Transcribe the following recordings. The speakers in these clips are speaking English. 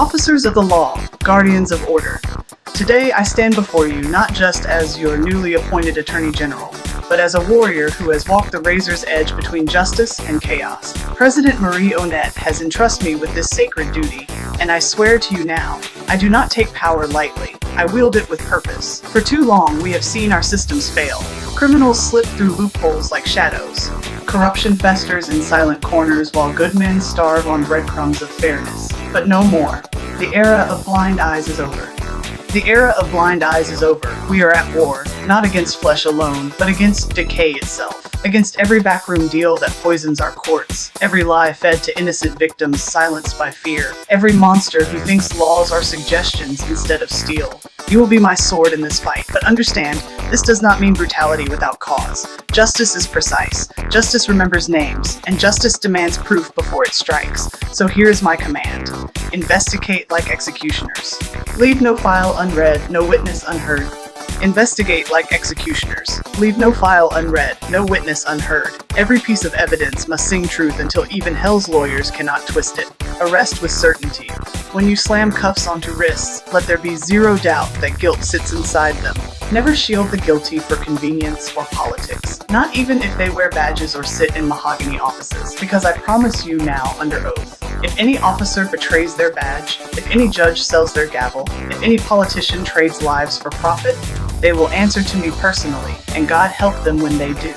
Officers of the law, guardians of order. Today I stand before you not just as your newly appointed Attorney General, but as a warrior who has walked the razor's edge between justice and chaos. President Marie Onette has entrusted me with this sacred duty, and I swear to you now, I do not take power lightly. I wield it with purpose. For too long, we have seen our systems fail. Criminals slip through loopholes like shadows. Corruption festers in silent corners while good men starve on breadcrumbs of fairness. But no more. The era of blind eyes is over. The era of blind eyes is over. We are at war, not against flesh alone, but against decay itself. Against every backroom deal that poisons our courts. Every lie fed to innocent victims silenced by fear. Every monster who thinks laws are suggestions instead of steel. You will be my sword in this fight, but understand, this does not mean brutality without cause. Justice is precise. Justice remembers names, and justice demands proof before it strikes. So here is my command. Investigate like executioners. Leave no file unread, no witness unheard. Investigate like executioners. Leave no file unread, no witness unheard. Every piece of evidence must sing truth until even hell's lawyers cannot twist it. Arrest with certainty. When you slam cuffs onto wrists, let there be zero doubt that guilt sits inside them. Never shield the guilty for convenience or politics, not even if they wear badges or sit in mahogany offices, because I promise you now under oath, if any officer betrays their badge, if any judge sells their gavel, if any politician trades lives for profit, they will answer to me personally, and God help them when they do.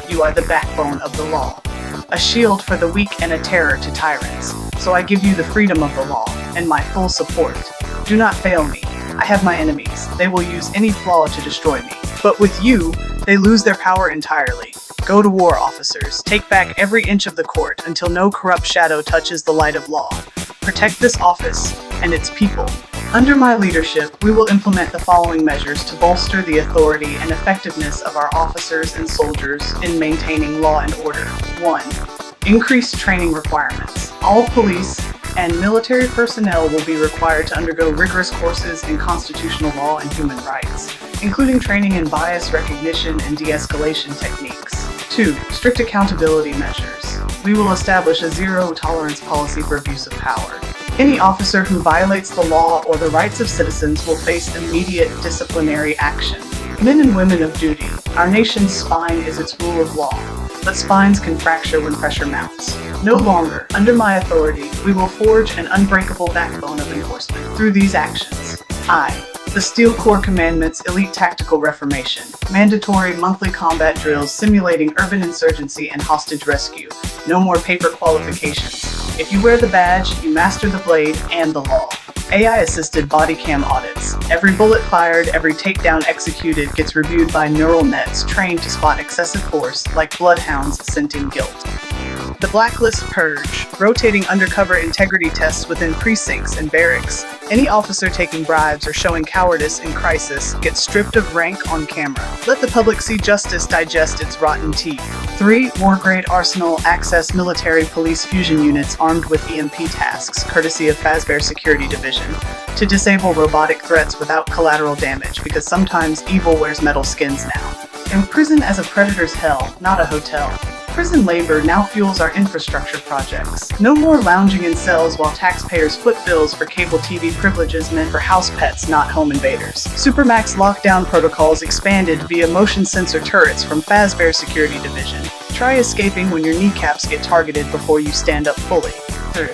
You are the backbone of the law, a shield for the weak and a terror to tyrants. So I give you the freedom of the law and my full support. Do not fail me. I have my enemies. They will use any flaw to destroy me. But with you, they lose their power entirely. Go to war, officers. Take back every inch of the court until no corrupt shadow touches the light of law. Protect this office and its people. Under my leadership, we will implement the following measures to bolster the authority and effectiveness of our officers and soldiers in maintaining law and order. 1. Increased training requirements. All police and military personnel will be required to undergo rigorous courses in constitutional law and human rights, including training in bias recognition and de-escalation techniques. 2. Strict accountability measures. We will establish a zero-tolerance policy for abuse of power. Any officer who violates the law or the rights of citizens will face immediate disciplinary action. Men and women of duty. Our nation's spine is its rule of law, but spines can fracture when pressure mounts. No longer, under my authority, we will forge an unbreakable backbone of enforcement. Through these actions, the Steel Corps Commandments Elite Tactical Reformation, mandatory monthly combat drills simulating urban insurgency and hostage rescue. No more paper qualifications. If you wear the badge, you master the blade and the law. AI-assisted body cam audits. Every bullet fired, every takedown executed gets reviewed by neural nets trained to spot excessive force like bloodhounds scenting guilt. The Blacklist Purge, rotating undercover integrity tests within precincts and barracks. Any officer taking bribes or showing cowardice in crisis gets stripped of rank on camera. Let the public see justice digest its rotten teeth. 3. War-grade arsenal access military police fusion units armed with EMP tasks, courtesy of Fazbear Security Division, to disable robotic threats without collateral damage, because sometimes evil wears metal skins now. Imprison as a predator's hell, not a hotel. Prison labor now fuels our infrastructure projects. No more lounging in cells while taxpayers foot bills for cable TV privileges meant for house pets, not home invaders. Supermax lockdown protocols expanded via motion sensor turrets from Fazbear Security Division. Try escaping when your kneecaps get targeted before you stand up fully. 3.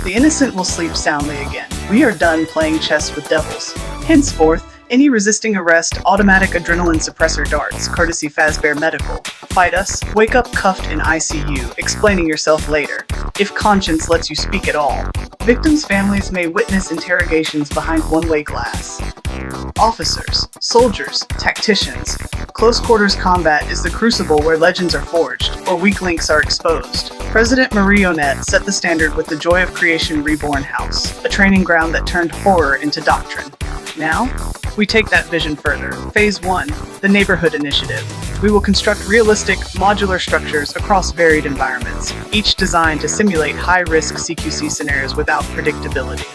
The innocent will sleep soundly again. We are done playing chess with devils. Henceforth, any resisting arrest, automatic adrenaline suppressor darts, courtesy Fazbear Medical. Fight us, wake up cuffed in ICU, explaining yourself later, if conscience lets you speak at all. Victims' families may witness interrogations behind one-way glass. Officers, soldiers, tacticians. Close quarters combat is the crucible where legends are forged, or weak links are exposed. President Marie Onette set the standard with the Joy of Creation Reborn House, a training ground that turned horror into doctrine. Now, we take that vision further. Phase 1, the Neighborhood Initiative. We will construct realistic, modular structures across varied environments, each designed to simulate high-risk CQC scenarios without predictability.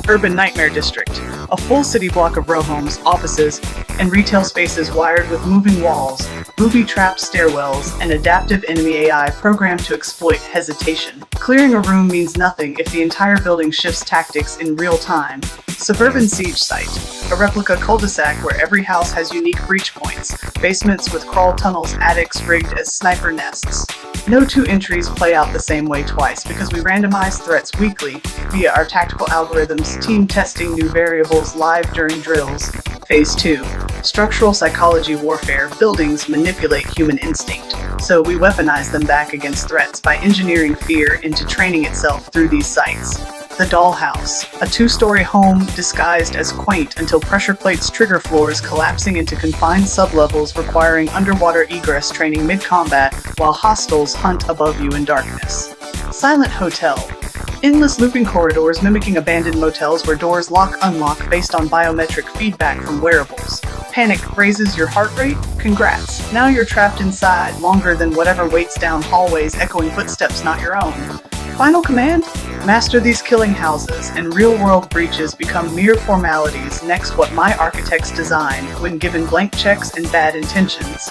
Urban Nightmare District, a full city block of row homes, offices, and retail spaces wired with moving walls, booby-trapped stairwells, and adaptive enemy AI programmed to exploit hesitation. Clearing a room means nothing if the entire building shifts tactics in real time. Suburban Siege Site, a replica cul-de-sac where every house has unique breach points, basements with crawl tunnels, attics rigged as sniper nests. No two entries play out the same way twice because we randomize threats weekly via our tactical algorithms, team testing new variables live during drills. Phase 2. Structural psychology warfare. Buildings manipulate human instinct, so we weaponize them back against threats by engineering fear into training itself through these sites. The Dollhouse, a two-story home disguised as quaint until pressure plates trigger floors, collapsing into confined sublevels requiring underwater egress training mid-combat while hostiles hunt above you in darkness. Silent Hotel, endless looping corridors mimicking abandoned motels where doors lock-unlock based on biometric feedback from wearables. Panic raises your heart rate? Congrats. Now you're trapped inside longer than whatever waits down hallways, echoing footsteps not your own. Final command? Master these killing houses, and real-world breaches become mere formalities next what my architects designed when given blank checks and bad intentions.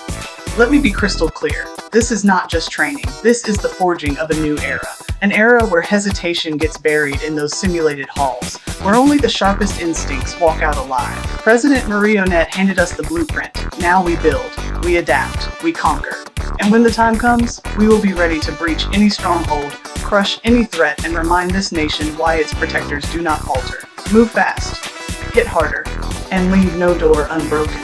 Let me be crystal clear. This is not just training. This is the forging of a new era. An era where hesitation gets buried in those simulated halls, where only the sharpest instincts walk out alive. President Marionette handed us the blueprint. Now we build, we adapt, we conquer. And when the time comes, we will be ready to breach any stronghold, crush any threat, and remind this nation why its protectors do not falter. Move fast, hit harder, and leave no door unbroken.